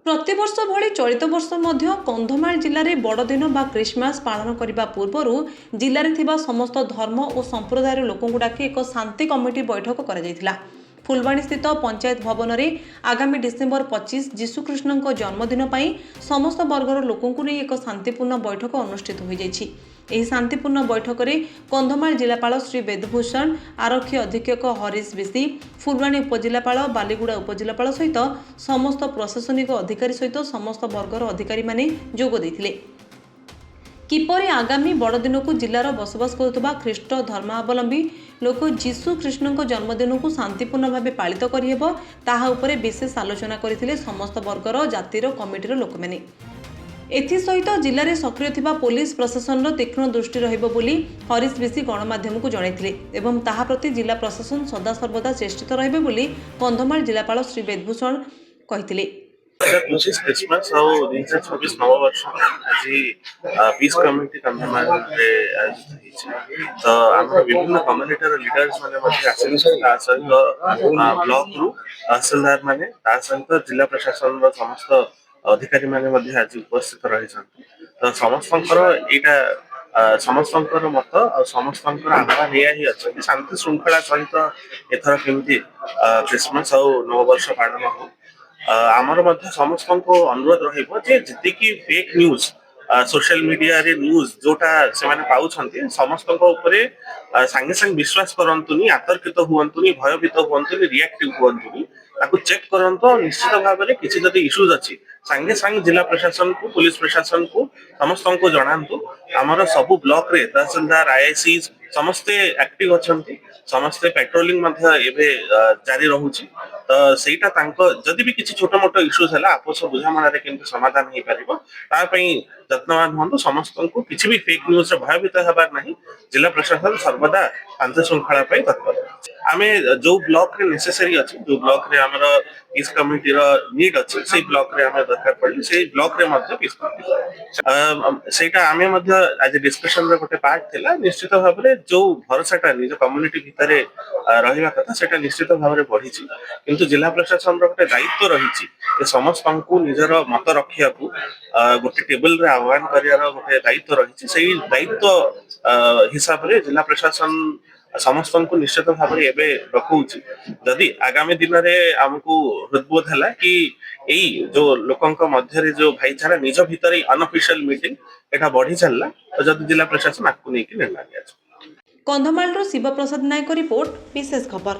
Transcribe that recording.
प्रतिवर्ष भली चलित वर्ष मध्य कंधमाल जिले में बड़दिन बा क्रिसमस पालन करने पूर्वर जिले में समस्त धर्म और संप्रदायर लोक डाकी एक शांति कमिटी बैठक कर फुलवाणी स्थित पंचायत भवन में आगामी डिसेम्बर 25 जीशुकृष्ण जन्मदिन पर समस्त वर्गर लोकंकु नहीं एक शांतिपूर्ण बैठक अनुष्ठित हो जाइछि। ଏହି ଶାନ୍ତିପୂର୍ଣ୍ଣ ବୈଠକରେ କନ୍ଧମାଳ ଜିଲ୍ଲାପାଳ ଶ୍ରୀ ବେଦଭୂଷଣ, ଆରକ୍ଷୀ ଅଧୀକ୍ଷକ ହରିଶ ବିଶି, ଫୁଲବାଣୀ ଉପଜିଲ୍ଲାପାଳ, ବାଲିଗୁଡ଼ା ଉପଜିଲ୍ଲାପାଳ ସହିତ ସମସ୍ତ ପ୍ରଶାସନିକ ଅଧିକାରୀ ସହିତ ସମସ୍ତ ବର୍ଗର ଅଧିକାରୀମାନେ ଯୋଗ ଦେଇଥିଲେ। କିପରି ଆଗାମୀ ବଡ଼ଦିନକୁ ଜିଲ୍ଲାର ବସବାସ କରୁଥିବା ଖ୍ରୀଷ୍ଟ ଧର୍ମାବଲମ୍ବୀ ଲୋକ ଯୀଶୁ ଖ୍ରୀଷ୍ଟଙ୍କ ଜନ୍ମଦିନକୁ ଶାନ୍ତିପୂର୍ଣ୍ଣ ଭାବେ ପାଳିତ କରିହେବ ତାହା ଉପରେ ବିଶେଷ ଆଲୋଚନା କରିଥିଲେ ସମସ୍ତ ବର୍ଗର ଜାତିର କମିଟିର ଲୋକମାନେ। एसहित जिले में सक्रिय थिबा पुलिस प्रशासन तीक्ष्ण दृष्टि रहिबो बोली हरीश विशी गणमाध्यम को जनइथिले एवं ताहा प्रति जिला प्रशासन सदासर्वदा चेष्टित रहिबे बोली कंधमाल जिलापाल श्री बेदभूषण कहिथिले। क्रिसमस और 2026 नववर्ष आज पीस कम्युनिटी कंधमाल रे तो आम विभिन्न कम्युनिटी लीडर्स माने मध्ये आसिले ता सहित ब्लॉक रु तहसीलदार माने ता सहित जिला प्रशासन रो समस्त अधिकारी माने मध्ये आज उपस्थित रही तो समस्तंकर एटा समस्तंकर मत और समस्तंकर आह्वान यही अच्छे कि शांति श्रृंखला सहित एथर केमती क्रिसमस और नववर्ष पालन हो आमर मध्य समस्त को अनुरोध रहिबो जे जतिकी फेक न्यूज सोशल मीडिया रे न्यूज जोटा से माने पाउछंती समस्त को ऊपर संगे संगे विश्वास करंतुनी आतर्कित हुवंतुनी भयभीत हुवंतुनी रिएक्टिव हुवंतुनी ताकू चेक करंतो निश्चित भाव में किसी जदि इश्यूज अच्छी संगे संगे जिला प्रशासन को पुलिस प्रशासन को समस्त को जनातु आमर सबु ब्लॉक रे तहसीलदार आईआईसी समस्ते एक्टिव अच्छंती समस्ते पेट्रोलिंग मध्य एबे जारी रहूची तो सेटा तांको जदि भी किसी छोट मोट इश्यूज है आपस बुझामणा रे केमती समाधान हो पारिबो ता पई यत्नवान हुंतु समस्त को किसी भी फेक न्यूज रे भयभीत हबार नहीं जिला प्रशासन सर्वदा शांति श्रृंखला पई तत्पर आमे जो ब्लॉक रे नेसेसरी अछि जो ब्लॉक रे हमर पीस कम्युनिटी रो नीड अछि से ब्लॉक रे हमें दरकार पड़ली से ब्लॉक रे मध्य पीस कम्युनिटी सेटा आमे मध्य आज डिस्कशन रे गोटे पार्ट थिला निश्चित भाव रे जो भरोसाटा निज कम्युनिटी भितरे रहिबा कथा सेटा निश्चित भाव रे बढ़िछि किंतु जिला प्रशासन रो गोटे दायित्व रहिछि कि समस्त को निजर मत रखिया को गोटे टेबल रे आह्वान करियार गोटे दायित्व रहिछि सेही दायित्व हिसाब रे जिला प्रशासन समस्त को निश्चित भाव में एबे रखुची जदि आगामी दिन में आमको हृदबोध है कि यही जो लोकों मध्य जो भाईचारा निज भितर अनऑफिशियल मीटिंग एटा बढ़ी चलला तो जदि जिला प्रशासन आपको नहीं निर्णय लिया। कंधमाल शिव प्रसाद नायक रिपोर्ट विशेष खबर।